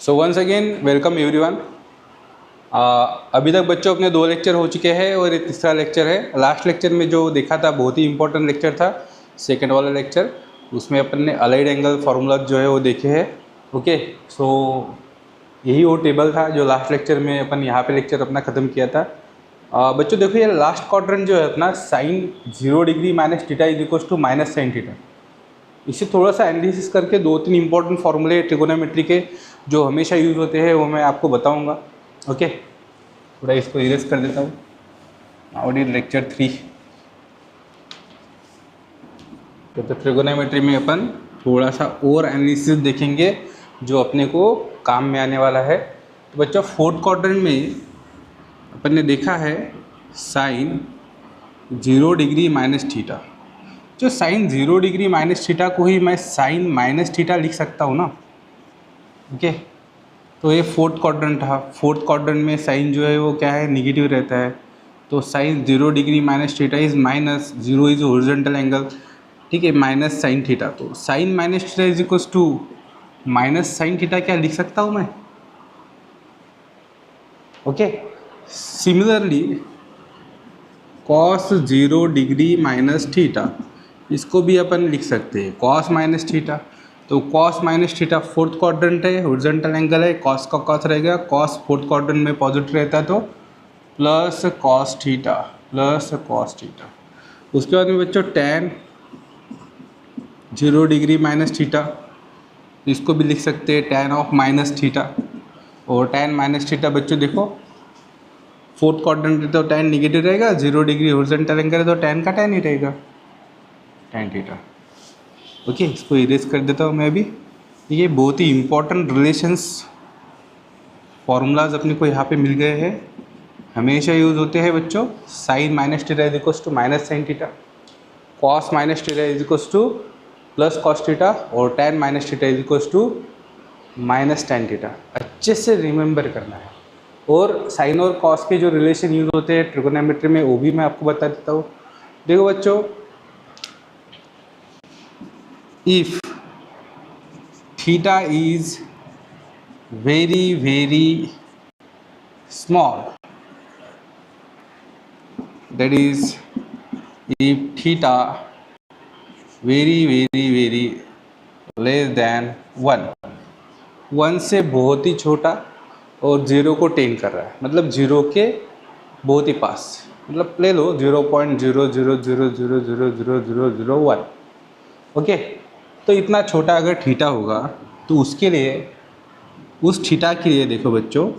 सो once again welcome everyone. अभी तक बच्चों अपने 2 लेक्चर हो चुके हैं और ये तीसरा लेक्चर है। लास्ट लेक्चर में जो देखा था बहुत ही इंपॉर्टेंट लेक्चर था, सेकेंड वाला लेक्चर। उसमें अपन ने अलाइड एंगल फार्मूला जो है वो देखे हैं। ओके, सो यही वो टेबल था जो लास्ट लेक्चर में अपन यहाँ पे लेक्चर अपना ख़त्म किया था। बच्चों देखो, ये लास्ट क्वाड्रेंट जो है अपना sine 0 degree minus theta is equal to minus sine theta. इसे थोड़ा सा एनालिसिस करके 2-3 इंपॉर्टेंट फार्मूले ट्रिगोनोमेट्री के जो हमेशा यूज़ होते हैं वो मैं आपको बताऊंगा। ओके, थोड़ा इसको इरेज कर देता हूँ। Now it lecture 3। तो ट्रिगोनोमेट्री में अपन थोड़ा सा और एनालिसिस देखेंगे जो अपने को काम में आने वाला है। तो बच्चों, फोर्थ क्वाड्रेंट में अपन ने देखा है साइन 0 डिग्री माइनस थीटा। जो साइन 0 डिग्री माइनस थीटा को ही मैं साइन माइनस थीटा लिख सकता हूँ ना। ओके, तो ये फोर्थ क्वाड्रेंट था। फोर्थ क्वाड्रेंट में साइन जो है वो क्या है, निगेटिव रहता है। तो sine 0 degree minus theta is minus 0 is horizontal angle, ठीक है, माइनस साइन थीटा। तो sine minus theta is equals to minus sine theta क्या लिख सकता हूँ मैं। Okay, similarly cos 0 degree minus theta, इसको भी अपन लिख सकते हैं कॉस माइनस थीटा। तो cos minus theta fourth quadrant है, हॉरिजॉन्टल एंगल है, कॉस का कॉस रहेगा, कॉस फोर्थ क्वाड्रेंट में पॉजिटिव रहता है तो plus cos theta plus cos theta. उसके बाद में बच्चों टैन 0 डिग्री माइनस थीटा, इसको भी लिख सकते हैं टैन ऑफ माइनस थीटा। और टैन माइनस थीटा बच्चों देखो, फोर्थ क्वाड्रेंट है तो टैन निगेटिव रहेगा, 0 डिग्री हॉरिजॉन्टल एंगल है तो टैन का टैन ही रहेगा, टैन थीटा। ओके, इसको इरेज कर देता हूँ मैं अभी। ये बहुत ही इंपॉर्टेंट रिलेशंस फार्मूलाज अपने को यहाँ पे मिल गए हैं, हमेशा यूज़ होते हैं बच्चों। Sine minus theta is equals to minus sine theta, cos minus theta is equals to plus cos theta, और tan minus theta is equals to minus tan theta. अच्छे से रिमेंबर करना है। और साइन और कॉस के जो रिलेशन यूज होते हैं ट्रिगोनोमेट्री में वो भी मैं आपको बता देता हूँ। देखो बच्चों, if theta is very small, that is if theta very less than 1 से बहुत ही छोटा और 0 को टेन कर रहा है, मतलब 0 के बहुत ही पास, मतलब ले लो 0.0000000001। ओके, तो इतना छोटा अगर थीटा होगा तो उसके लिए, उस थीटा के लिए देखो बच्चों,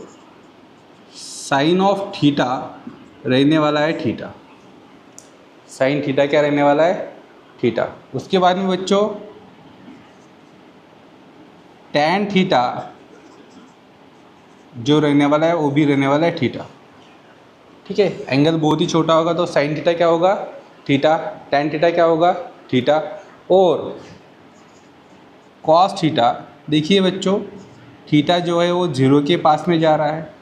साइन ऑफ थीटा रहने वाला है थीटा। साइन थीटा क्या रहने वाला है, थीटा। उसके बाद में बच्चों टैन थीटा जो रहने वाला है वो भी रहने वाला है थीटा, ठीक है। एंगल बहुत ही छोटा होगा तो साइन थीटा क्या होगा, थीटा। टैन थीटा क्या होगा, थीटा। और कॉस थीटा, देखिए बच्चों, थीटा जो है वो 0 के पास में जा रहा है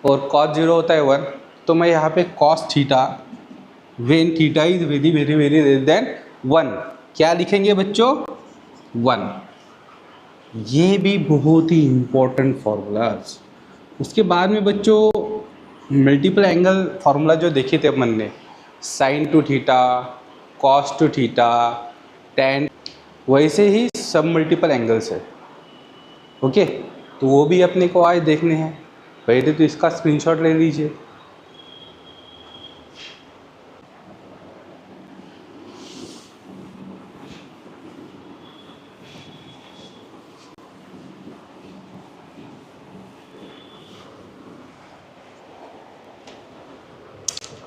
और कॉस 0 होता है 1। तो मैं यहाँ पे cos theta when theta is very less than 1 क्या लिखेंगे बच्चों, 1। ये भी बहुत ही इम्पोर्टेंट फार्मूलाज। उसके बाद में बच्चों मल्टीपल एंगल फार्मूला जो देखे थे अपन ने, sign two theta, cos two theta, tan, वैसे ही सब मल्टीपल एंगल्स है। ओके, तो वो भी अपने को आज देखने हैं। पहले तो इसका स्क्रीनशॉट ले लीजिए।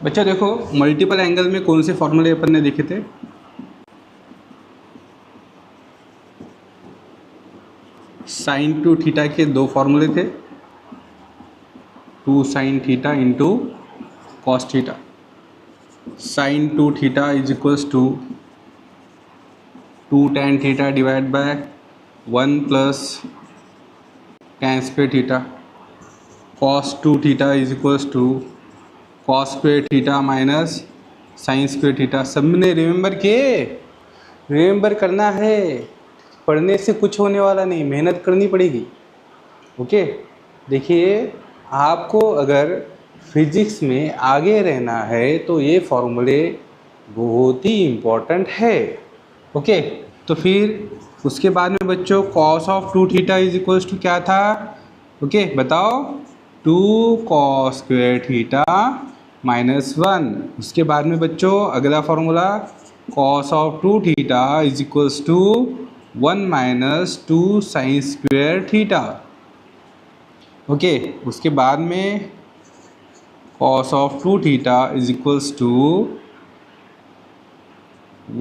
बच्चा देखो, मल्टीपल एंगल में कौन से फॉर्मूले अपन ने देखे थे। साइन टू थीटा के 2 फॉर्मूले थे, 2 sine theta into cos theta. Sine two theta is equals to 2 tan theta divide by 1 plus tan square theta. Cos two theta is equals to cos square theta minus sine square theta. सब ने remember किए, remember करना है। पढ़ने से कुछ होने वाला नहीं, मेहनत करनी पड़ेगी। ओके, देखिए आपको अगर फिजिक्स में आगे रहना है तो ये फॉर्मूले बहुत ही इम्पोर्टेंट है। ओके, तो फिर उसके बाद में बच्चों cos of 2 theta is equals to क्या था? ओके बताओ, 2 कॉस स्क्वायर थीटा माइनस 1। उसके बाद में बच्चों अगला formula cos of 2 theta is equals to 1 minus 2 sine square theta. Okay, उसके बाद में cos of 2 theta is equals to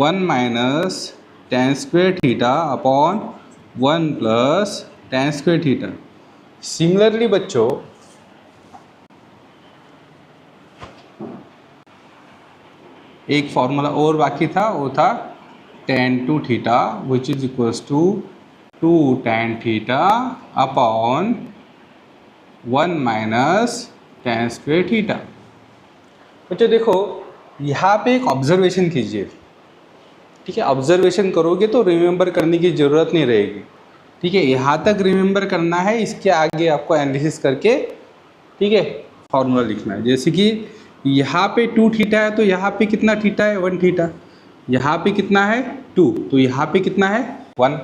1 minus tan square theta upon 1 plus tan square theta. Similarly बच्चों एक फॉर्मूला और बाकी था, वो था tan 2 theta which is equals to 2 tan theta upon 1 minus tan square theta. बच्चों देखो यहाँ पे एक ऑब्जर्वेशन कीजिए, ठीक है? ऑब्जर्वेशन करोगे तो रिमेंबर करने की ज़रूरत नहीं रहेगी, ठीक है? यहाँ तक रिमेंबर करना है, इसके आगे आपको एनालिसिस करके, ठीक है, फॉर्मूला लिखना है। जैसे कि यहाँ पे 2 थीटा है तो यहाँ पे कितना थीटा है? 1 थीटा। यहाँ पे कितना है? 2, तो यहाँ पे कितना है? 1।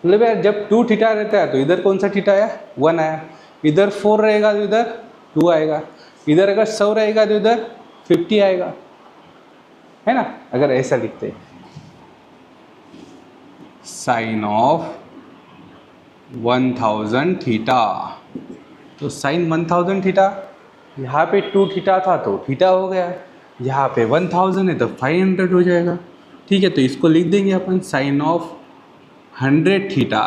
मतलब यार जब 2 थीटा रहता है तो इधर कौन सा थीटा आया? 1 आया। इधर 4 रहेगा तो इधर 2 आएगा। इधर अगर 100 रहेगा तो इधर 50 आएगा, है ना? अगर ऐसा लिखते हैं साइन ऑफ 1000 थीटा, तो साइन 1000 थीटा, यहाँ पे 2 थीटा था तो थीटा हो गया, यहाँ पे 1000 है तो 500 हो जाएगा, ठीक है? तो इसको लिख देंगे अपन sine of 100 theta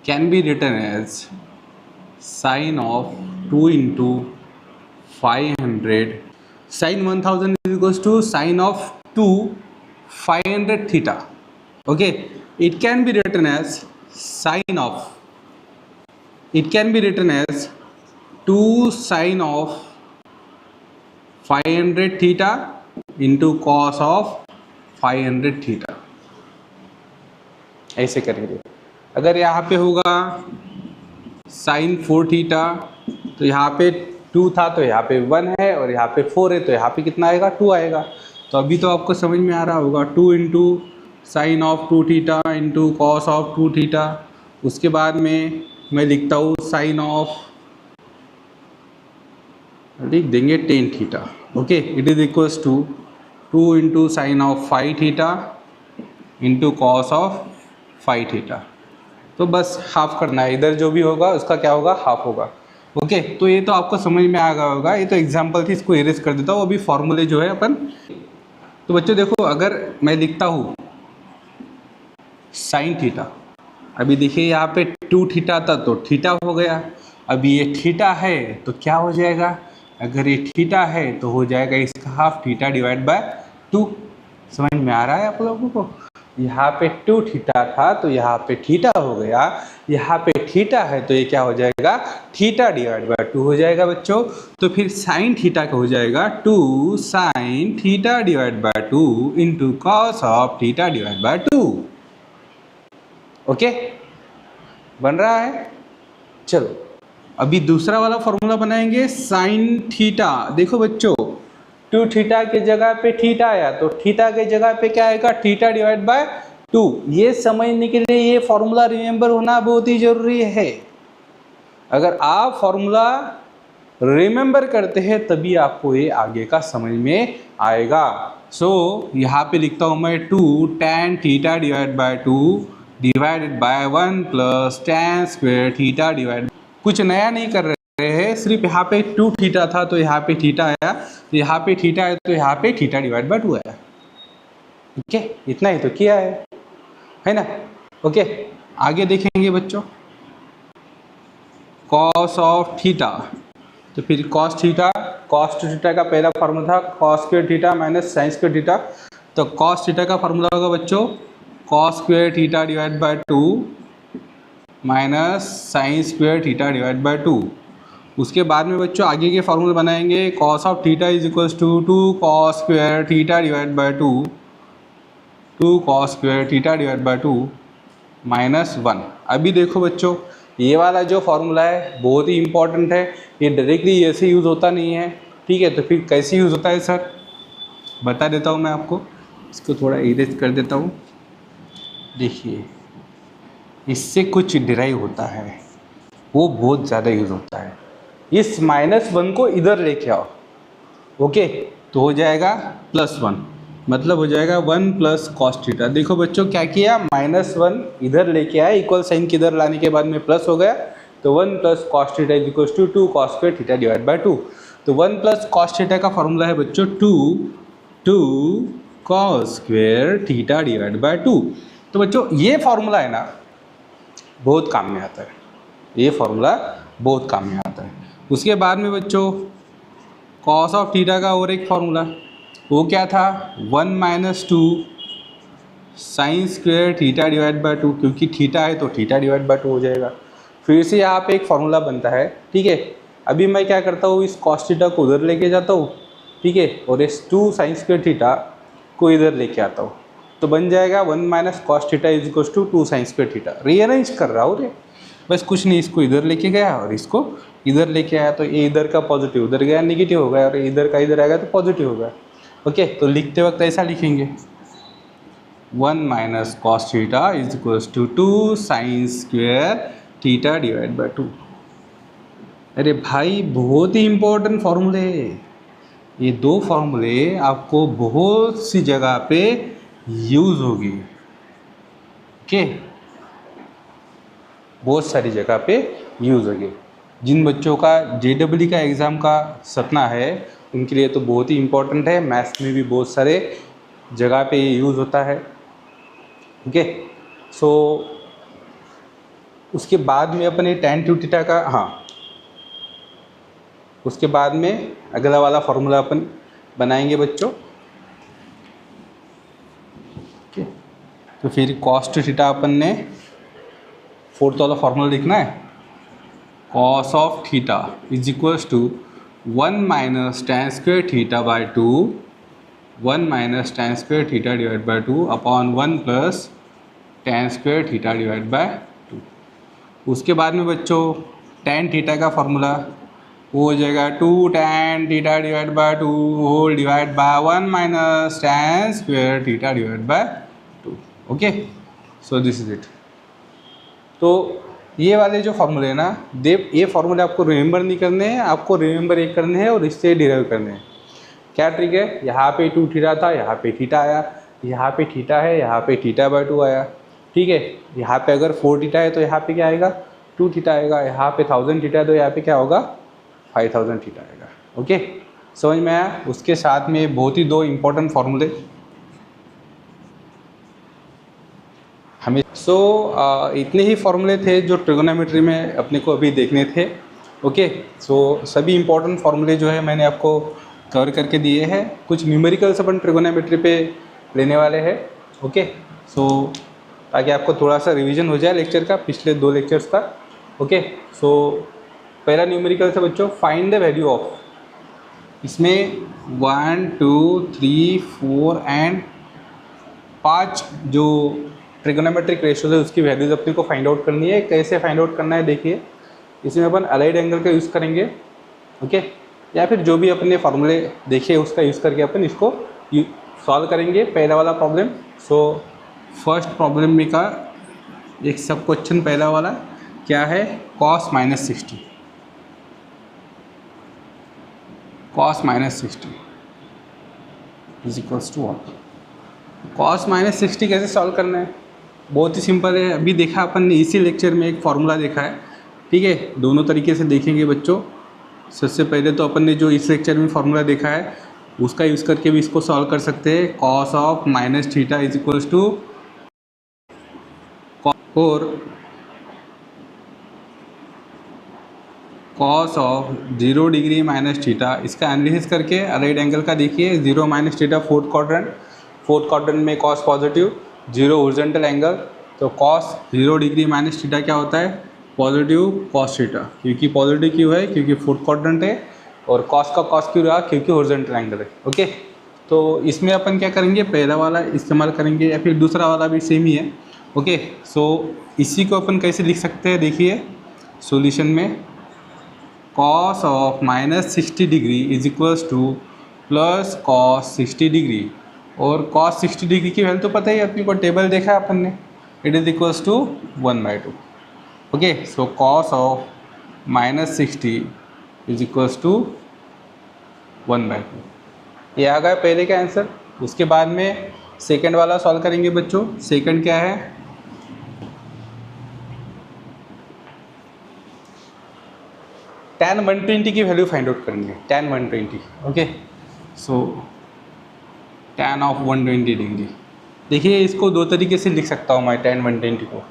can be written as sine of 2 into 500 sin 1000 is equals to sin of 2 500 theta. Okay, it can be written as sin of, it can be written as 2 sin of 500 theta into cos of 500 theta। ऐसे करेंगे। अगर यहाँ पे होगा sin 4 theta तो यहाँ पे 2 था तो यहाँ पे 1 है, और यहाँ पे 4 है तो यहाँ पे कितना आएगा? 2 आएगा। तो अभी तो आपको समझ में आ रहा होगा 2 into sine of 2 theta into cos of 2 theta. उसके बाद में मैं लिखता हूँ साइन ऑफ, लिख देंगे 10 theta. Okay, it is equals to 2 into sine of 5 theta into cos of 5 theta. तो बस हाफ करना है, इधर जो भी होगा उसका क्या होगा? हाफ होगा। ओके, तो ये तो आपको समझ में आ गया होगा। ये तो एग्जाम्पल थी, इसको इरेज कर देता हूँ। अभी फॉर्मूले जो है अपन, तो बच्चों देखो अगर मैं लिखता हूँ साइन थीटा, अभी देखिए यहाँ पे 2 थीटा था तो थीटा हो गया। अभी ये थीटा है तो क्या हो जाएगा? अगर ये थीटा है तो हो जाएगा इसका हाफ, थीटा डिवाइड बाय 2। समझ में आ रहा है आप लोगों को? यहाँ पे 2 थीटा था तो यहाँ पे थीटा हो गया, यहाँ पे थीटा है तो ये क्या हो जाएगा? थीटा डिवाइड बाय 2 हो जाएगा बच्चों। तो फिर साइन थीटा का हो जाएगा 2 sine theta divide by 2 into cos of theta divide by 2। Okay, बन रहा है? चलो अभी दूसरा वाला फॉर्मूला बनाएंगे साइन थीटा। देखो बच्चों 2 थीटा के जगह पे थीटा आया तो थीटा के जगह पे क्या आएगा? Theta divide by 2। ये समझने के लिए ये फॉर्मूला रिमेंबर होना बहुत ही जरूरी है। अगर आप फॉर्मूला रिमेंबर करते हैं तभी आपको ये आगे का समझ में आएगा। सो यहाँ पे लिखता हूँ मैं 2 tan theta divide by 2 divided by 1 plus tan square theta divide. कुछ नया नहीं कर रहे हैं, सिर्फ यहाँ पे 2 थीटा था तो यहाँ पे थीटा आया, तो यहाँ पे थीटा है तो यहाँ पे थीटा डिवाइड बाय 2 आया। ठीक है, इतना ही तो किया है ना? ओके, आगे देखेंगे बच्चों कॉस ऑफ थीटा। तो फिर कॉस थीटा, कॉस थीटा का पहला फार्मूला था cos square theta minus sine square theta. तो कॉस थीटा का फार्मूला होगा बच्चों cos square theta divide by 2 minus sine square theta divide by 2। उसके बाद में बच्चों आगे के फार्मूले बनाएंगे cos of theta is equals to 2 cos square theta divide by 2 2 cos square theta divide by 2 -1। अभी देखो बच्चों, ये वाला जो फॉर्मूला है बहुत ही इंपॉर्टेंट है, ये डायरेक्टली ऐसे यूज़ होता नहीं है, ठीक है। तो फिर कैसे यूज़ होता है सर, बता देता हूँ मैं आपको। इसको थोड़ा इरेज कर देता हूँ। देखिए, इससे कुछ डिराइव होता है, वो बहुत ज़्यादा यूज़ होता है। इस -1 को इधर लेके आओ, ओके, तो हो जाएगा +1, मतलब हो जाएगा 1 + cos थीटा। देखो बच्चों क्या किया, -1 इधर लेके आए, इक्वल साइन किधर लाने के बाद में प्लस हो गया, तो 1 + cos theta is 2 cos square theta divide by 2। तो 1 + cos थीटा का फॉर्मूला है बच्चों 2 cos square theta divide by 2। तो बच्चों ये फॉर्मूला है ना, बहुत काम में आता है, ये फॉर्मूला बहुत काम में आता है। उसके बाद में बच्चों cos ऑफ थीटा का और एक फॉर्मूला, वो क्या था, 1 - 2 sin square theta divide by 2, क्योंकि थीटा है तो थीटा डिवाइड बाय 2 हो जाएगा। फिर से यहाँ पे एक फॉर्मूला बनता है, ठीक है। अभी मैं क्या करता हूँ, इस cos थीटा को उधर लेके जाता हूँ, ठीक है, और इस 2 sin स्क्वायर थीटा को इधर लेके आता हूँ, तो बन जाएगा 1 - cos theta is 2 sin square theta. Rearrange कर रहा हूँ रे, बस कुछ नहीं, इसको इधर लेके गया और इसको इधर लेके आया, तो ये इधर का पॉजिटिव उधर गया नेगेटिव हो गया, और इधर का इधर आएगा तो पॉजिटिव होगा। ओके, तो लिखते वक्त ऐसा लिखेंगे 1 - cos theta is 2 sin square theta divide by 2। अरे भाई, बहुत ही इम्पोर्टेंट फॉर्मूले है ये, दो फॉर्मूले आपको बहुत सी जगह पे यूज़ होगी, ओके, बहुत सारी जगह पे यूज़ होगी। जिन बच्चों का JEE का एग्ज़ाम का सपना है उनके लिए तो बहुत ही इम्पोर्टेंट है, मैथ्स में भी बहुत सारे जगह पे ये यूज़ होता है, ओके। सो उसके बाद में अपने tan टू थीटा का, हाँ, उसके बाद में अगला वाला फॉर्मूला अपन बनाएंगे बच्चों, ओके। तो फिर cos टू थीटा अपन ने फोर्थ वाला फॉर्मूला लिखना है, cos of theta is equals to 1 - tan square theta by 2, 1 - tan square theta divide by 2 upon 1 + tan square theta divide by 2। उसके बाद में बच्चों tan थीटा का फॉर्मूला वो हो जाएगा 2 tan theta divide by 2 whole divide by 1 - tan square theta divide by 2, okay. So this is it. तो ये वाले जो फॉर्मूले हैं ना, ये फॉर्मूले आपको रिमेंबर नहीं करने हैं, आपको रिमेंबर एक करने हैं और इससे डिराइव करने हैं। क्या ट्रिक है, यहाँ पे 2 थीटा था, यहाँ पे थीटा आया, यहाँ पे थीटा है, यहाँ पे थीटा बाय 2 आया, ठीक है। यहाँ पे अगर 4 थीटा है तो यहाँ पे क्या आएगा, 2 थीटा आएगा। यहाँ पे 1000 थीटा है तो यहाँ पे क्या होगा, 5000 थीटा आएगा, ओके। समझ में आया। उसके साथ में बहुत ही दो इम्पोर्टेंट फॉर्मूले हमें इतने ही फॉर्मूले थे जो ट्रिगोनोमेट्री में अपने को अभी देखने थे, ओके। सभी इम्पोर्टेंट फॉर्मूले जो है मैंने आपको कवर करके दिए हैं। कुछ न्यूमेरिकल्स अपन ट्रिगोनोमेट्री पे लेने वाले हैं, ओके। ताकि आपको थोड़ा सा रिवीजन हो जाए लेक्चर का, पिछले 2 लेक्चर्स का, ओके। पहला न्यूमेरिकल है बच्चों, फाइंड द वैल्यू ऑफ, इसमें 1 2 3 4 एंड 5 जो ट्रिगोनोमेट्रिक रेशियोज है उसकी वैल्यूज अपने को फाइंड आउट करनी है। कैसे फाइंड आउट करना है देखिए, इसमें अपन अलाइड एंगल का यूज़ करेंगे, ओके, या फिर जो भी अपने फॉर्मूले देखे उसका यूज़ करके अपन इसको सॉल्व करेंगे पहला वाला प्रॉब्लम। फर्स्ट प्रॉब्लम में का एक सब क्वेश्चन पहला वाला क्या है, cos -60, cos -60 is equals to what. cos -60 कैसे सॉल्व करना है, बहुत ही सिंपल है। अभी देखा अपन ने इसी लेक्चर में एक फार्मूला देखा है, ठीक है। दोनों तरीके से देखेंगे बच्चों। सबसे पहले तो अपन ने जो इस लेक्चर में फार्मूला देखा है उसका यूज़ करके भी इसको सॉल्व कर सकते हैं। cos of -θ is equals to, और cos ऑफ 0 डिग्री -θ, इसका एनालिसिस करके अलाइड एंगल का देखिए, 0 -θ फोर्थ क्वाड्रेंट में cos पॉजिटिव, 0 हॉरिजॉन्टल एंगल, तो cos 0 डिग्री -θ क्या होता है, पॉजिटिव cos थीटा, क्योंकि पॉजिटिव क्यों है, क्योंकि फोर्थ क्वाड्रेंट है, और cos का cos क्यों रहा, क्योंकि हॉरिजॉन्टल एंगल है, ओके। तो इसमें अपन क्या करेंगे, पहला वाला इस्तेमाल करेंगे या फिर दूसरा वाला भी सेम ही है। ओके, सो इसी को अपन कैसे लिख सकते हैं, देखिए सॉल्यूशन में cos of -60 degree is equals to plus cos 60 degree, और cos 60 डिग्री की वैल्यू तो पता ही है अपने को, टेबल देखा है अपन ने, it is equals to 1/2। Okay, so cos of -60 is equals to 1/2। ये आ गया पहले का आंसर। उसके बाद में सेकंड वाला सॉल्व करेंगे बच्चों। सेकंड क्या है, tan 120 की वैल्यू फाइंड आउट करेंगे, tan 120। Okay, so tan of 120 degree, देखिए इसको दो तरीके से लिख सकता हूँ मैं, tan 120 को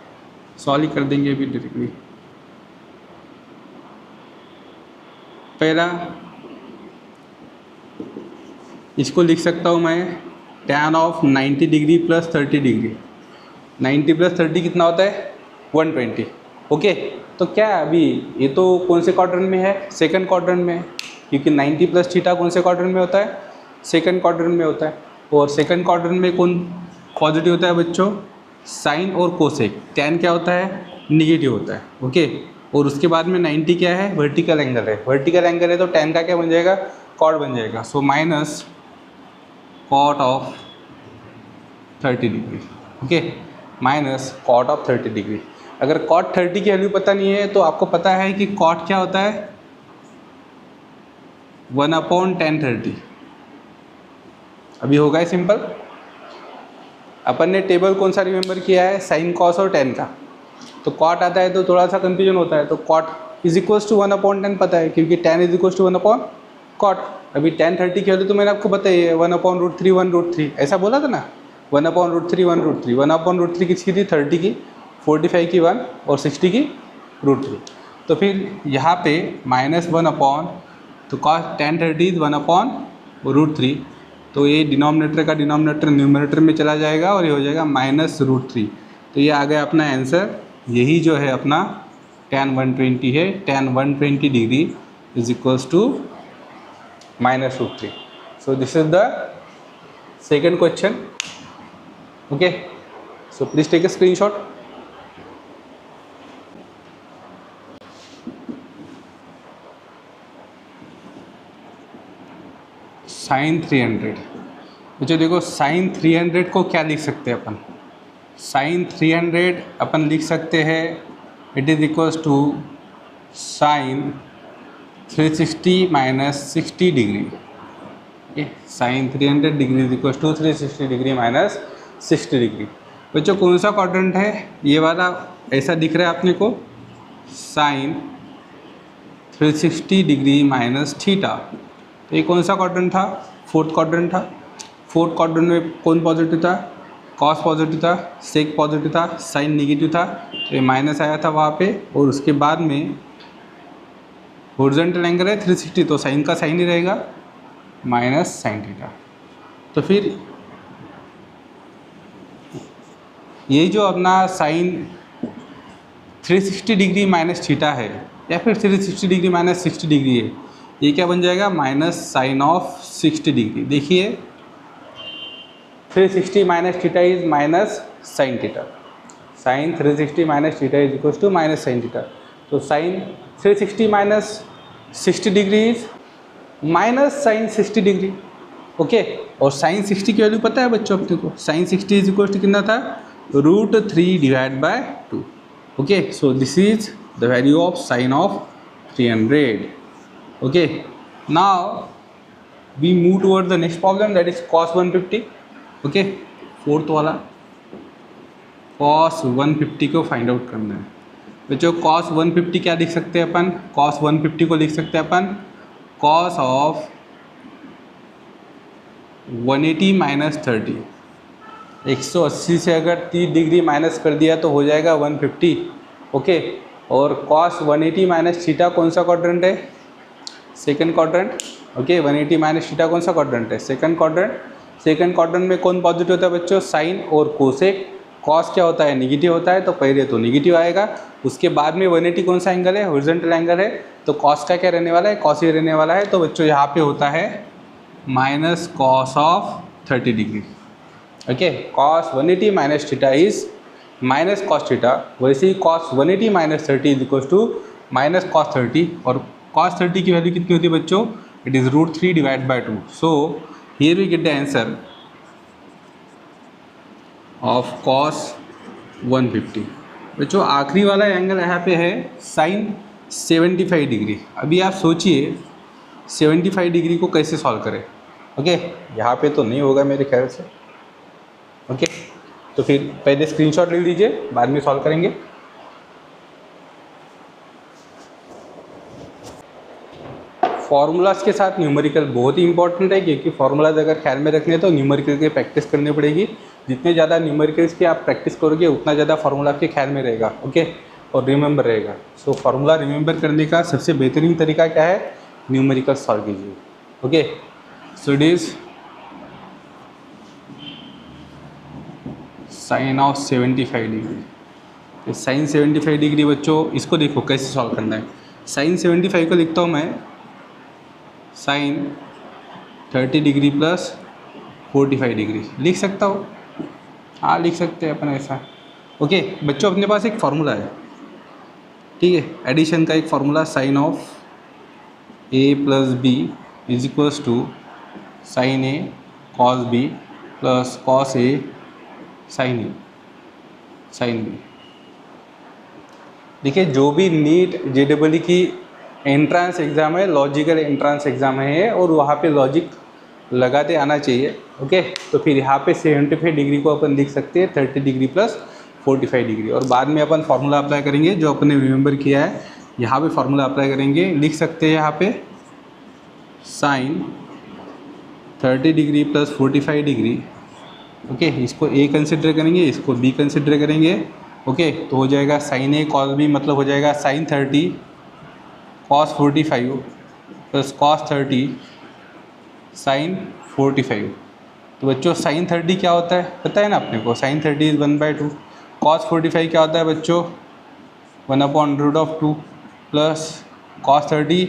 सॉल्व कर देंगे अभी डायरेक्टली। पहला इसको लिख सकता हूँ मैं tan of 90 degree plus 30 degree. 90 plus 30 कितना होता है, 120। ओके, तो क्या अभी ये तो कौन से क्वाड्रेंट में है, सेकंड क्वाड्रेंट में है, क्योंकि 90 प्लस थीटा कौन से क्वाड्रेंट में होता है, सेकंड क्वाड्रेंट में होता है। और सेकंड क्वाड्रेंट में कौन पॉजिटिव होता है बच्चों, साइन और कोसेक। tan क्या होता है, निगेटिव होता है। ओके, और उसके बाद में 90 क्या है, वर्टिकल एंगल है। वर्टिकल एंगल है तो tan का क्या बन जाएगा, कॉट बन जाएगा। So minus cot of 30 degree. Okay, minus cot of 30 degree. अगर कॉट 30 की वैल्यू पता नहीं है तो आपको पता है कि कॉट क्या होता है, 1/tan 30। अभी होगा है सिंपल। अपन ने टेबल कौन सा रिमेंबर किया है, साइन कॉस और tan का। तो कॉट आता है तो थोड़ा सा कंफ्यूजन होता है, तो cot is equals to 1/tan पता है, क्योंकि tan is equals to 1/cot। अभी tan 30 की वैल्यू तो मैंने आपको बताई है, 1/√3 1√3 ऐसा बोला था ना, 1/√3 1√3। 1/√3 किसकी थी, 30 की, 45 की 1 और 60 की √3। तो फिर यहाँ पे -1 तो cos tan 30 इज 1/√3। तो ये डिनोमिनेटर का डिनोमिनेटर न्यूमरेटर में चला जाएगा और ये हो जाएगा -√3। तो ये आ गया अपना आंसर। यही जो है अपना tan 120 है। tan 120 degree is equals to -√3। So this is the second question. Okay, so please take a screenshot. Sine 300। बच्चों देखो, साइन 300 को क्या लिख सकते हैं अपन, साइन 300 अपन लिख सकते हैं it is equals to sine 360 minus 60 degree. Sine 300 degree is equals to 360 degree minus 60 degree. बच्चों कौन सा क्वाड्रेंट है, ये वाला ऐसा दिख रहा है अपने को, साइन 360 डिग्री माइनस थीटा। तो ये कौन सा क्वाड्रेंट था, फोर्थ क्वाड्रेंट था। फोर्थ क्वाड्रेंट में कौन पॉजिटिव था, कॉस पॉजिटिव था, सेक पॉजिटिव था, साइन नेगेटिव था। तो ये माइनस आया था वहाँ पे, और उसके बाद में हॉरिजॉन्टल एंगल है 360, तो साइन का साइन ही रहेगा, माइनस साइन थीटा। तो फिर ये जो अपना साइन 360 डिग्री माइनस थीटा है या फिर 360 डिग्री माइनस 60 डिग्री है, ये क्या बन जाएगा, माइनस साइन ऑफ 60 डिग्री। देखिए 360 minus theta is minus sine theta. Sine 360 minus theta is equal to minus sine theta. तो sine 360 minus 60 degree is minus sine 60 degree. Okay, और साइन 60 की value पता है बच्चों अपने को, साइन 60 इज इक्वल टू कितना था, √3 divide by 2। Okay, so this is the value of sign of 300। Okay, now we move towards the next problem, that is cos 150. Okay, fourth वाला cos 150 को फाइंड आउट करना है बच्चों। cos 150 क्या लिख सकते हैं अपन, cos 150 को लिख सकते हैं अपन cos ऑफ 180 माइनस 30। 180 से अगर 30 डिग्री माइनस कर दिया तो हो जाएगा 150। ओके, और cos 180 माइनस थीटा कौन सा क्वाड्रेंट है, second quadrant. Okay, 180 minus theta कौन सा क्वाड्रेंट है, सेकंड क्वाड्रेंट। सेकंड क्वाड्रेंट में कौन पॉजिटिव होता है बच्चों, साइन और कोसेक। कॉस क्या होता है, निगेटिव होता है, तो पहले तो निगेटिव आएगा, उसके बाद में 180 कौन सा एंगल है, हॉरिजॉन्टल एंगल है, तो कॉस का क्या रहने वाला है, कॉस ही रहने वाला है। तो बच्चों यहाँ पे होता है minus cos of 30 degree. Okay, cos 180 minus theta is minus cos theta, वैसे ही cos 180 minus 30 is equal to minus cos 30, और कॉस 30 की वैल्यू कितनी होती है बच्चों? It is √3 divide by 2। So here we get the answer of cos 150। बच्चों आखिरी वाला एंगल यहाँ पे है साइन 75 डिग्री। अभी आप सोचिए 75 डिग्री को कैसे सॉल्व करें। ओके, यहाँ पे तो नहीं होगा मेरे ख्याल से। ओके, तो फिर पहले स्क्रीनशॉट ले लीजिए, बाद में सॉल्व करेंगे। फॉर्मूलाज के साथ न्यूमेरिकल बहुत ही इंपॉर्टेंट है, क्योंकि फॉर्मूलाज अगर ख्याल में रखने हैं तो न्यूमेरिकल की प्रैक्टिस करनी पड़ेगी। जितने ज़्यादा न्यूमेरिकल्स की आप प्रैक्टिस करोगे उतना ज़्यादा फार्मूला आपके ख्याल में रहेगा। ओके, और रिमेंबर रहेगा। सो फार्मूला रिमेंबर करने का सबसे बेहतरीन तरीका क्या है? न्यूमेरिकल सॉल्व कीजिए। Okay, so it is sine of 75 degree. Sine 75 degree बच्चों इसको देखो कैसे सॉल्व करना है। साइन 75 को लिखता हूँ मैं साइन 30 डिग्री प्लस 45 डिग्री लिख सकता हूँ। हाँ, लिख सकते हैं अपन ऐसा। ओके बच्चों, अपने पास एक फार्मूला है, ठीक है, एडिशन का एक formula, sine of a plus B is equals to sine A cos B plus cos A sine A sine B. देखिए, जो भी नीट JEE की एंट्रेंस एग्ज़ाम है, लॉजिकल एंट्रेंस एग्ज़ाम है, और वहाँ पे लॉजिक लगाते आना चाहिए। ओके, तो फिर यहाँ पे 75 डिग्री को अपन लिख सकते हैं 30 डिग्री प्लस 45 डिग्री, और बाद में अपन फार्मूला अप्लाई करेंगे जो अपन ने रिमेंबर किया है। यहाँ पे फार्मूला अप्लाई करेंगे, लिख सकते हैं यहाँ पे sine 30 degree plus 45 degree. Okay, इसको ए कंसिडर करेंगे, इसको बी कंसिडर करेंगे। ओके, तो हो जाएगा साइन ए कॉस बी, मतलब हो जाएगा sine 30 cos 45 plus cos 30 sine 45। तो बच्चों साइन 30 क्या होता है पता है ना अपने को? Sign 30 is 1/2। कॉस 45 क्या होता है बच्चों? 1/√2 plus cos 30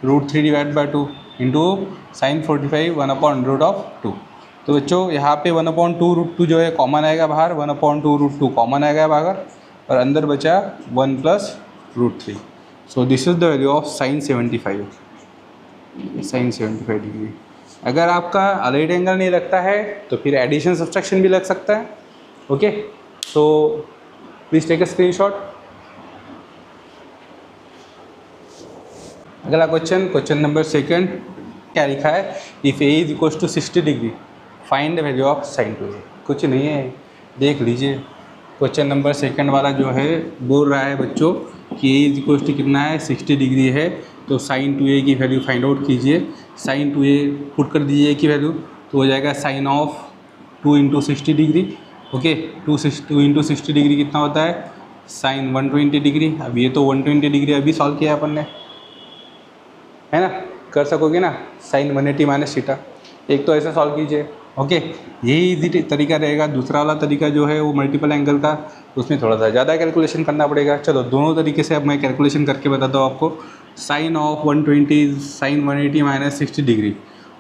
√3 divide by 2 into sign 45 1/√2। तो बच्चों यहाँ पे 1/2√2 जो है कॉमन आएगा बाहर, 1/2√2 कॉमन आएगा बाहर, और अंदर बचा 1 plus √3। So this is the value of sine 75, sine 75 degree. अगर आपका अलाइड एंगल नहीं लगता है तो फिर एडिशन सब्सट्रैक्शन भी लग सकता है। Okay, so please take a screenshot. अगला क्वेश्चन नंबर 2 क्या लिखा है? If A is equal to 60 degree find the value of sine 2a। कुछ नहीं है, देख लीजिए। क्वेश्चन नंबर 2 वाला जो है बोल रहा है बच्चों कि ए इज इक्वल टू कितना है? 60 डिग्री है, तो साइन 2a की वैल्यू फाइंड आउट कीजिए। साइन 2a पुट कर दीजिए की वैल्यू, तो हो जाएगा sine of 2 into 60 degree. Okay, 2 into 60 degree कितना होता है? Sine 120 degree. अब ये तो 120 डिग्री अभी सॉल्व किया अपन ने, है ना? कर सकोगे ना? साइन 180 माइनस थीटा, एक तो ऐसा सॉल्व कीजिए। ओके, यही इजी तरीका रहेगा। दूसरा वाला तरीका जो है वो मल्टीपल एंगल का, उसमें थोड़ा सा ज़्यादा कैलकुलेशन करना पड़ेगा। चलो दोनों तरीके से अब मैं कैलकुलेशन करके बताता हूँ आपको। Sine of 120 sine 180 minus 60 degree.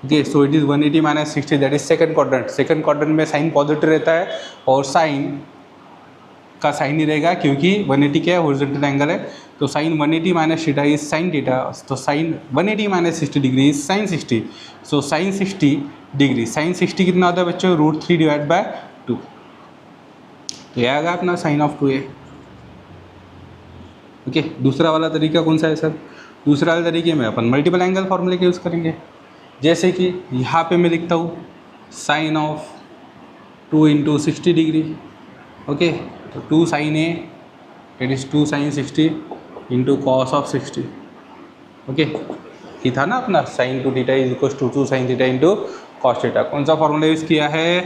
Okay, so it is 180 minus 60, that is second quadrant. Second quadrant में साइन पॉजिटिव रहता है और साइन का साइन ही रहेगा, क्योंकि 180 क्या है? हॉरिजॉन्टल एंगल है। तो sine 180 minus theta is sine theta, तो sine 180 minus 60 degree is sine 60। So sine 60 degree, sine 60 कितना होता है बच्चों? √3 डिवाइड बाय 2। तो यह आएगा अपना साइन ऑफ 2a। ओके, दूसरा वाला तरीका कौन सा है सर? दूसरा वाले तरीके में अपन मल्टीपल एंगल फॉर्मूले का यूज़ करेंगे। जैसे कि यहाँ पे मैं लिखता हूँ sine of 2 into 60 degree. Okay, तो 2 sine A it is 2 sine 60 into cos of 60। Okay, ये था ना अपना sine 2 theta is equal to 2 sine theta into cos theta. कौन सा फॉर्मूला यूज़ किया है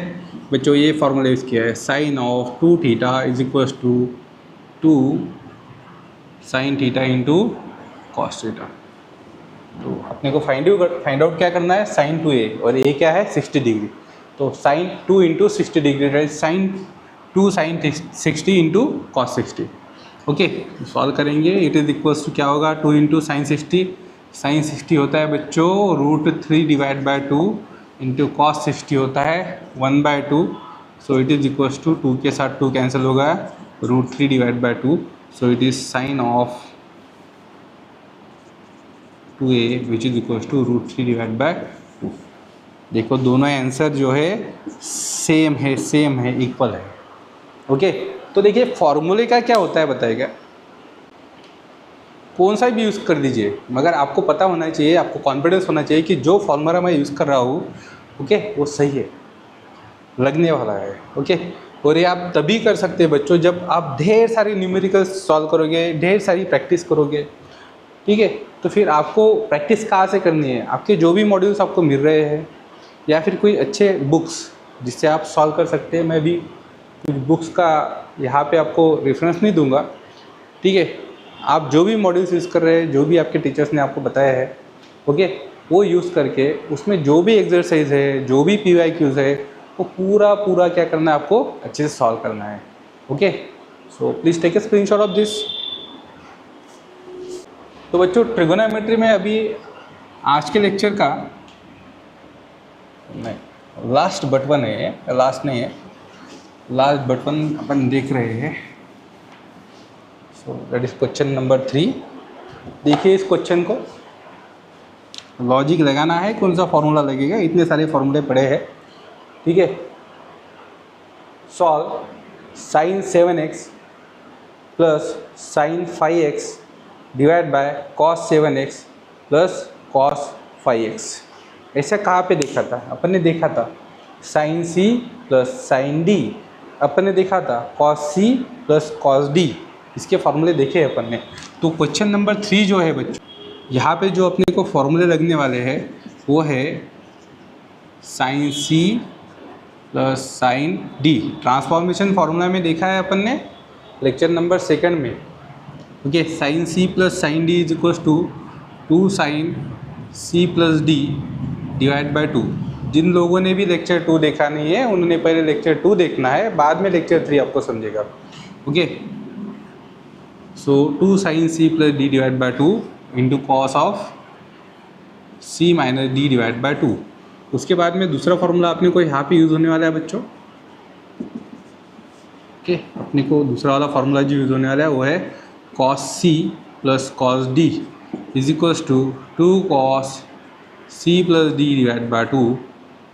बच्चों? ये फॉर्मूला यूज़ किया है, sine of 2 theta is equal to 2 sine theta into cos theta. तो अपने को फाइंड आउट क्या करना है? साइन 2a, और ए क्या है? 60 डिग्री। तो sine 2 into 60 degree, sine 2 sine 60 into cos 60। Okay, solve करेंगे। इट इज़ इक्वल्स टू क्या होगा? 2 इंटू साइन 60 साइन 60 होता है बच्चों √3 डिवाइड बाय 2 इंटू कॉस 60 होता है 1/2। So it is equals to 2 के साथ 2 कैंसिल होगा, √3 divide by 2। So it is sine of 2a which is equals to √3 divide by 2। देखो दोनों आंसर जो है सेम है इक्वल है। ओके, तो देखिए फॉर्मूले का क्या होता है बताएगा, कौन सा भी यूज़ कर दीजिए, मगर आपको पता होना चाहिए, आपको कॉन्फिडेंस होना चाहिए कि जो फॉर्मूला मैं यूज़ कर रहा हूँ ओके वो सही है, लगने वाला है। ओके, और ये आप तभी कर सकते हैं बच्चों जब आप ढेर सारी न्यूमेरिकल्स सॉल्व करोगे, ढेर सारी प्रैक्टिस करोगे। ठीक है, तो फिर आपको प्रैक्टिस कहाँ से करनी है, आपके जो भी मॉड्यूल्स आपको मिल रहे हैं या फिर कोई अच्छे बुक्स जिससे आप सॉल्व कर सकते हैं। मैं भी कुछ बुक्स का यहाँ पे आपको रेफरेंस नहीं दूंगा। ठीक है, आप जो भी मॉड्यूल्स यूज़ कर रहे हैं, जो भी आपके टीचर्स ने आपको बताया है ओके वो यूज़ करके उसमें जो भी एक्सरसाइज है, जो भी PYQs है वो पूरा क्या करना है, आपको अच्छे से सॉल्व करना है। Okay, so please take a screenshot of this. तो बच्चों ट्रिगोनोमेट्री में अभी आज के लेक्चर का नहीं लास्ट बट वन है, लास्ट नहीं है, लास्ट बट वन अपन देख रहे हैं। So that is question number 3। देखिए इस क्वेश्चन को लॉजिक लगाना है, कौन सा फॉर्मूला लगेगा, इतने सारे फॉर्मूले पड़े हैं। ठीक है, solve sine 7x plus sine 5x divide by cos 7x plus cos 5x। ऐसा कहाँ पे देखा था, अपन ने देखा था sine C plus sine D, अपन ने देखा था cos C plus cos D, इसके फॉर्मूले देखे अपन ने। तो क्वेश्चन नंबर 3 जो है बच्चों, यहाँ पे जो अपने को फॉर्मूले लगने वाले हैं वो है sine C plus sine D। Transformation formula में देखा है अपन ने लेक्चर नंबर 2 में। Okay, sine C plus sine D is equals to 2 sine C plus D divide by 2। जिन लोगों ने भी लेक्चर 2 देखा नहीं है उन्होंने पहले लेक्चर 2 देखना है, बाद में लेक्चर 3 आपको समझेगा। Okay, so 2 sine C plus D divide by 2 into cos of C minus D divide by 2। उसके बाद में दूसरा फॉर्मूला अपने को यहाँ पे यूज़ होने वाला है बच्चों। ओके, अपने को दूसरा वाला फार्मूला जो यूज़ होने वाला है वो है cos C plus cos D is equals to 2 cos C plus D divide by 2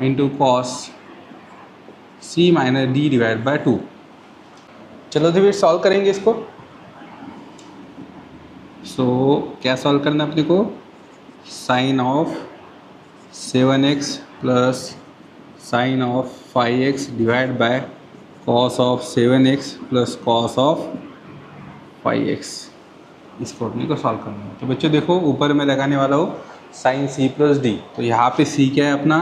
into cos C minus D divide by 2। चलो तो फिर सॉल्व करेंगे इसको। सो क्या सॉल्व करना है अपने को, sine of 7x plus sine of 5x divide by cos of 7x plus cos of 5x, इसको अपने को सॉल्व करना है। तो बच्चों देखो ऊपर मैं लगाने वाला हूँ साइन C प्लस D। तो यहाँ पे C क्या है अपना,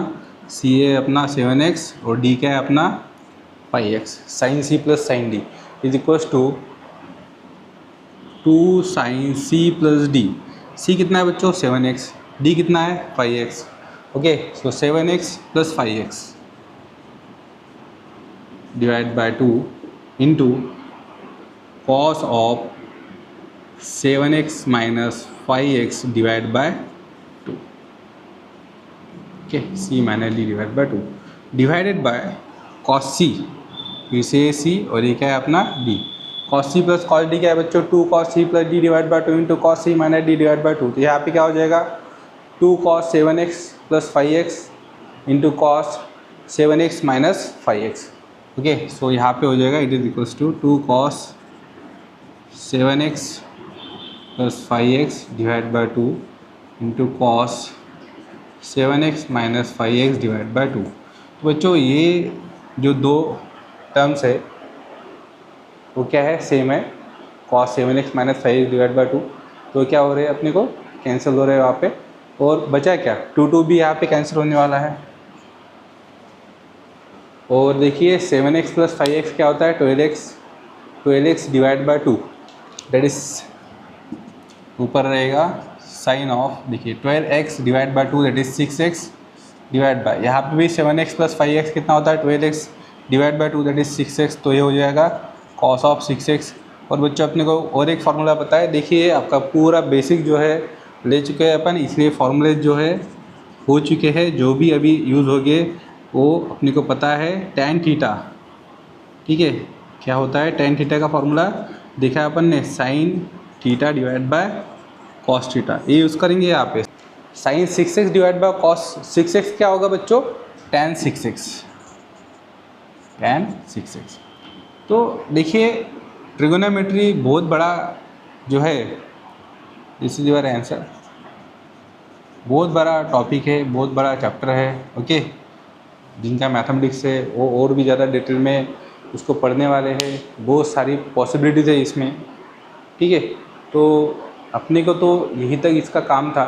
C है अपना 7x और D क्या है अपना 5x। Sine C plus sine D is equals to 2 sine C plus D। C कितना है बच्चों 7x, D कितना है 5x। Okay, so 7x plus 5x divide by 2 into cos of 7x minus 5x divide by 2। Okay, C minus D divide by 2 divided by cos C, फिर से C और ये क्या है अपना D। Cos C plus cos D क्या है बच्चों, 2 cos C plus D divide by 2 into cos C minus D divide by 2। तो यहाँ पे क्या हो जाएगा 2 cos 7x plus 5x into cos 7x minus 5x। Okay, so यहाँ पे हो जाएगा it is equals to 2 cos 7x plus 5x divide by 2 into cos 7x minus 5x divide by 2। तो बच्चों ये जो दो टर्म्स है वो क्या है, सेम है, cos 7x minus 5x divide by 2। तो क्या हो रहे हैं अपने को, कैंसिल हो रहे हैं वहाँ पे, और बचा क्या 2 भी यहाँ पे कैंसिल होने वाला है। और देखिए 7x प्लस 5x क्या होता है 12x divide by 2, that is ऊपर रहेगा साइन ऑफ, देखिए 12x divide by 2 that is 6x divide by, यहाँ पे भी 7x प्लस 5x कितना होता है 12x divide by 2 that is 6x। तो ये हो जाएगा कॉस ऑफ 6x। और बच्चों अपने को और एक फार्मूला पता है, देखिए आपका पूरा बेसिक जो है ले चुके हैं अपन, इसलिए फॉर्मूले जो है हो चुके हैं, जो भी अभी यूज़ हो गए वो अपने को पता है। टैन थीटा, ठीक है, क्या होता है टैन थीटा का फॉर्मूला देखा है अपन ने, sign theta divide by cos theta, ये यूज़ करेंगे यहाँ पे। Sign 6x divide by cos 6x क्या होगा बच्चों, टैन 6x, टैन 6x। तो देखिए ट्रिगोनोमेट्री बहुत बड़ा जो है, दिस इज योर आंसर, बहुत बड़ा टॉपिक है, बहुत बड़ा चैप्टर है। ओके, जिनका मैथमेटिक्स है वो और भी ज़्यादा डिटेल में उसको पढ़ने वाले हैं, बहुत सारी पॉसिबिलिटीज़ है इसमें, ठीक है। तो अपने को तो यही तक इसका काम था,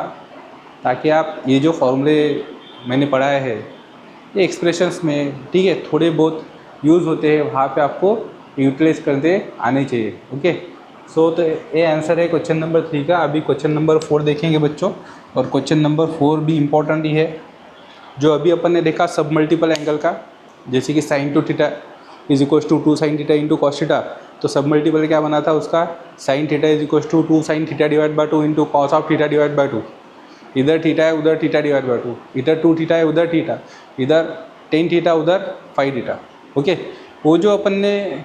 ताकि आप ये जो फॉर्मूले मैंने पढ़ाए हैं ये एक्सप्रेशंस में, ठीक है, थोड़े बहुत यूज़ होते हैं, वहाँ पे आपको यूटिलाइज करते आने चाहिए। ओके, सो तो ये आंसर है क्वेश्चन नंबर 3 का। अभी क्वेश्चन नंबर 4 देखेंगे बच्चों, और क्वेश्चन नंबर 4 भी इम्पोर्टेंट ही है। जो अभी अपन ने देखा सब मल्टीपल एंगल का, जैसे कि sine two theta is equals to 2 sine theta into cos theta, तो सब मल्टीपल क्या बना था उसका, sine theta is equals to 2 sine theta divide by 2 into cos of theta divide by 2। इधर थीटा है उधर थीटा डिवाइड बाय 2, इधर 2 थीटा है उधर थीटा, इधर 10 थीटा उधर 5 थीटा। ओके, वो जो अपन ने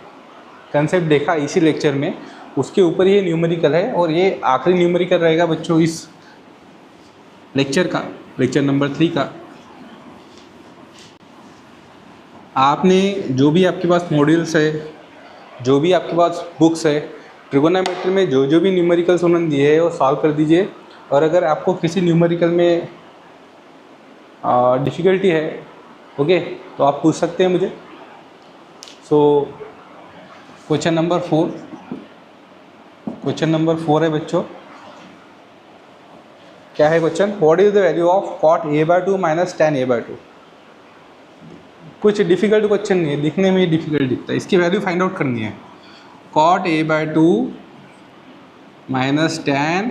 कंसेप्ट देखा इसी लेक्चर में, उसके ऊपर ये न्यूमेरिकल है, और ये आखिरी न्यूमेरिकल रहेगा बच्चों इस लेक्चर का, लेक्चर नंबर 3 का। आपने जो भी आपके पास मॉड्यूल्स है, जो भी आपके पास बुक्स है, ट्रिगोनोमेट्री में जो जो भी न्यूमेरिकल्स उन्होंने दिए हैं वो सॉल्व कर दीजिए। और अगर आपको किसी न्यूमेरिकल में डिफ़िकल्टी है, ओके, तो आप पूछ सकते हैं मुझे। सो क्वेश्चन नंबर 4, क्वेश्चन नंबर 4 है बच्चों, क्या है question, what is the value of cot a/2 minus tan a/2। कुछ डिफिकल्ट क्वेश्चन नहीं है, दिखने में ही डिफिकल्ट दिखता है, इसकी वैल्यू फाइंड आउट करनी है। Cot a/2 minus tan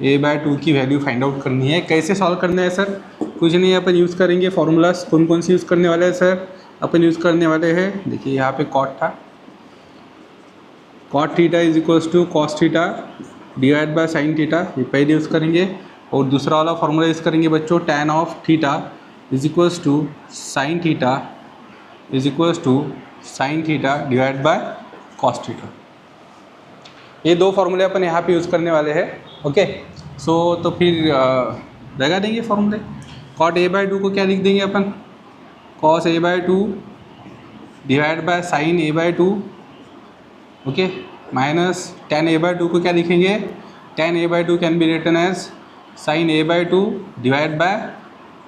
a/2 की वैल्यू फाइंड आउट करनी है। कैसे सॉल्व करना है सर, कुछ नहीं, अपन यूज़ करेंगे फॉर्मूलाज। कौन कौन सी यूज़ करने वाले हैं सर, अपन यूज़ करने वाले हैं, देखिए यहाँ पे कॉट था, cot theta is equals to cos theta divide by sine theta, ये पहले यूज़ करेंगे। और दूसरा वाला फॉर्मूला यूज़ करेंगे बच्चों, tan of theta is equals to sine theta is equals to sine theta divide by cos theta. ये दो फार्मूले अपन यहाँ पे यूज़ करने वाले हैं। ओके, सो तो फिर लगा देंगे फार्मूले। कॉट a/2 को क्या लिख देंगे अपन, cos a/2 divide by sine a/2, okay, minus tan a/2 को क्या लिखेंगे, tan a/2 can be written as sine a/2 divide by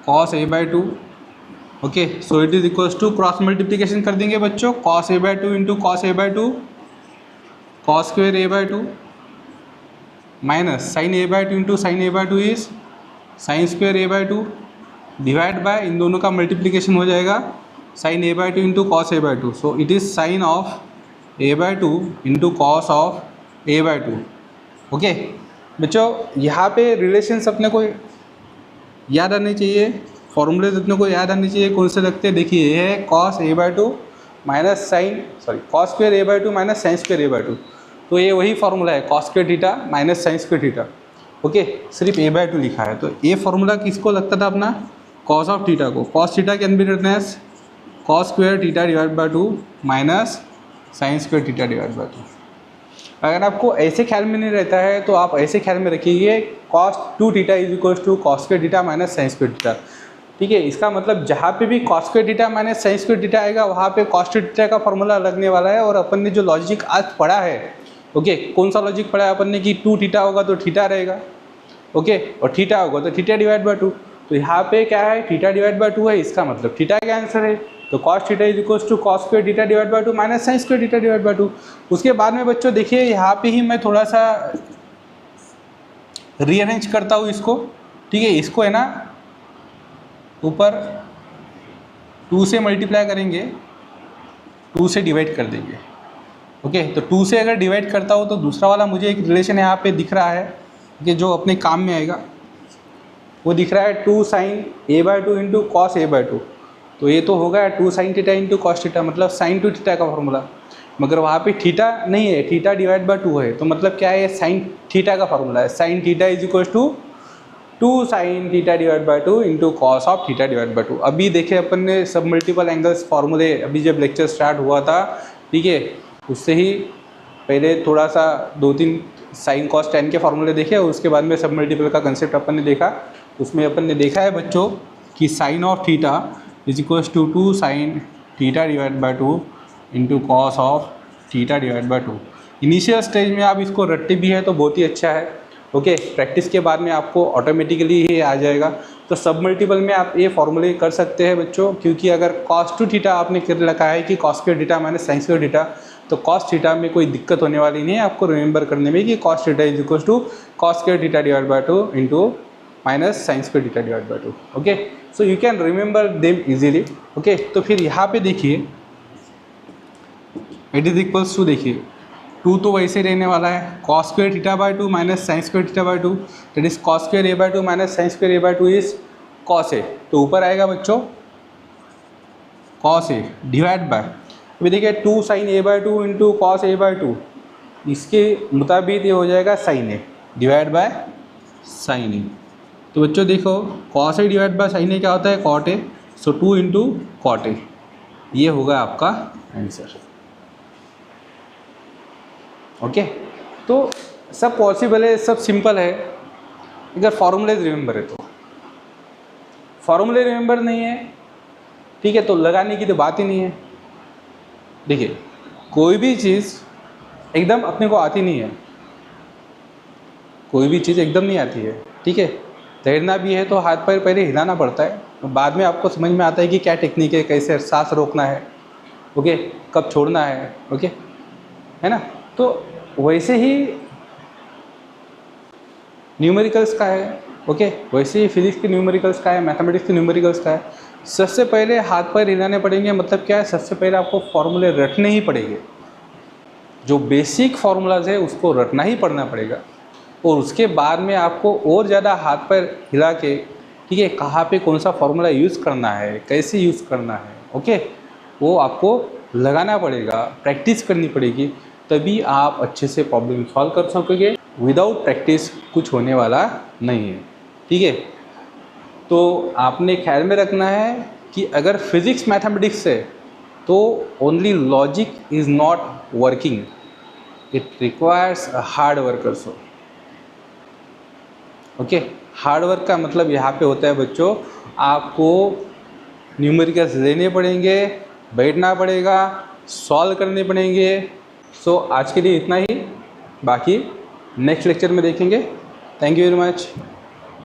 cos a/2। Okay, so it is equals to, cross multiplication कर देंगे बच्चों, cos a/2 into cos a/2, cos square a/2 minus sine a/2 into sine a/2 is sine square a/2 divide by, इन दोनों का multiplication हो जाएगा, sine a/2 into cos a/2। So it is sine of a/2 into cos of a/2। Okay बच्चों, यहाँ पे relations अपने को याद आने चाहिए, फॉर्मूलेज अपने को याद आने चाहिए। कौन से लगते हैं, देखिए ये है cos a/2 minus sine, sorry cos square a/2 minus sine square a/2, तो ये वही फार्मूला है cos square theta minus sine square theta. Okay, सिर्फ a/2 लिखा है, तो ये फार्मूला किसको लगता था अपना, कॉस ऑफ थीटा को। Cos theta can be written as cos square theta divide by 2 minus sine square theta divide by 2। अगर आपको ऐसे ख्याल में नहीं रहता है तो आप ऐसे ख्याल में रखिए, cos 2 theta is equals to cos square theta minus sine square theta. ठीक है, इसका मतलब जहाँ पे भी cos square theta minus sine square theta आएगा वहाँ पे कॉस थीटा का फॉर्मूला लगने वाला है। और अपन ने जो लॉजिक आज पढ़ा है, ओके, कौन सा लॉजिक पढ़ा है अपन ने कि 2 थीटा होगा तो थीटा रहेगा, ओके, और थीटा होगा तो थीटा डिवाइड बाय 2। तो यहाँ पे क्या है, थीटा डिवाइड बाय 2 है, इसका मतलब थीटा का आंसर है। तो cos theta is equals to cos square theta divide by 2 minus sine square theta divide by 2। उसके बाद में बच्चों देखिए यहाँ पे ही मैं थोड़ा सा रीअरेंज करता हूँ इसको। ठीक है, इसको है ना ऊपर 2 से मल्टीप्लाई करेंगे, 2 से डिवाइड कर देंगे। ओके, तो 2 से अगर डिवाइड करता हूँ तो दूसरा वाला मुझे एक रिलेशन यहाँ पे दिख रहा है कि जो अपने काम में आएगा, वो दिख रहा है 2 sign a/2 into cos a/2। तो ये तो होगा 2 sine theta into cos theta, मतलब साइन टू थीटा का फॉर्मूला। मगर वहाँ पे थीटा नहीं है, थीटा डिवाइड बाय 2 है। तो मतलब क्या है, ये साइन थीटा का फॉर्मूला है। Sine theta is equal to 2 sine theta divide by 2 into cos of theta divide by 2। अभी देखिए अपन ने सब मल्टीपल एंगल्स फार्मूले अभी जब लेक्चर स्टार्ट हुआ था, ठीक है, उससे ही पहले थोड़ा सा 2-3 साइन कॉस टेन के फार्मूले देखे, उसके बाद में सब मल्टीपल का कंसेप्ट अपन ने देखा। उसमें अपन ने देखा है बच्चों कि sine of theta is equal to 2 sine theta divide by 2 into cos of theta divide by 2। Initial stage में आप इसको रटते भी है तो बहुत ही अच्छा है। ओके, प्रैक्टिस के बाद में आपको ऑटोमेटिकली ही आ जाएगा। तो सब मल्टीपल में आप ये फॉर्मूले कर सकते हैं बच्चों, क्योंकि अगर कॉस टू थीटा आपने कर रखा है कि cos square theta minus sine square theta, तो कॉस थीटा में कोई दिक्कत होने वाली नहीं है आपको रिमेंबर करने में कि cos theta is equal to cos square theta divide by 2 into minus sine square theta divide by 2। Okay, so you can remember them easily. Okay, तो फिर यहाँ पे देखिए इट इज इक्वल्स टू, देखिए 2 तो वैसे रहने वाला है, cos square theta by 2 minus sine square theta by 2, that is cos square A by 2 minus sine square A by 2 is cos A. तो ऊपर आएगा बच्चों कॉस ए डिवाइड बाय, अभी देखिए 2 sine A by 2 into cos A by 2, इसके मुताबिक ये हो जाएगा sine A divide by sine A. तो बच्चों देखो cos A divide by sine A क्या होता है, cot A, so 2 into cot A, ये होगा आपका आंसर। ओके, तो सब पॉसिबल है, सब सिंपल है अगर फॉर्मूले रिमेंबर है तो। फॉर्मूले रिमेंबर नहीं है, ठीक है, तो लगाने की तो बात ही नहीं है। देखिए कोई भी चीज़ एकदम अपने को आती नहीं है, कोई भी चीज़ एकदम नहीं आती है, ठीक है। तैरना भी है तो हाथ पैर पहले हिलाना पड़ता है, बाद में आपको समझ में आता है कि क्या टेक्निक है, कैसे सांस रोकना है, ओके, कब छोड़ना है, ओके, है ना। तो वैसे ही न्यूमेरिकल्स का है, ओके, वैसे ही फिजिक्स के न्यूमेरिकल्स का है, मैथमेटिक्स के न्यूमेरिकल्स का है। सबसे पहले हाथ पैर हिलाने पड़ेंगे, मतलब क्या है, सबसे पहले आपको फॉर्मूले रटने ही पड़ेंगे। जो बेसिक फार्मूलाज है उसको रटना ही पड़ना पड़ेगा, और उसके बाद में आपको और ज़्यादा हाथ पैर हिला के, ठीक है, कहाँ पे कौन सा फार्मूला यूज़ करना है, कैसे यूज़ करना है, ओके, वो आपको लगाना पड़ेगा, प्रैक्टिस करनी पड़ेगी, तभी आप अच्छे से प्रॉब्लम सॉल्व कर सकोगे। विदाउट प्रैक्टिस कुछ होने वाला नहीं है, ठीक है। तो आपने ख्याल में रखना है कि अगर फिजिक्स मैथमेटिक्स है तो only logic is not working, it requires a hard work also. Okay, hard work का मतलब यहाँ पे होता है बच्चों, आपको न्यूमेरिकल्स लेने पड़ेंगे, बैठना पड़ेगा, सॉल्व करने पड़ेंगे। सो आज के लिए इतना ही, बाकी नेक्स्ट लेक्चर में देखेंगे। Thank you very much.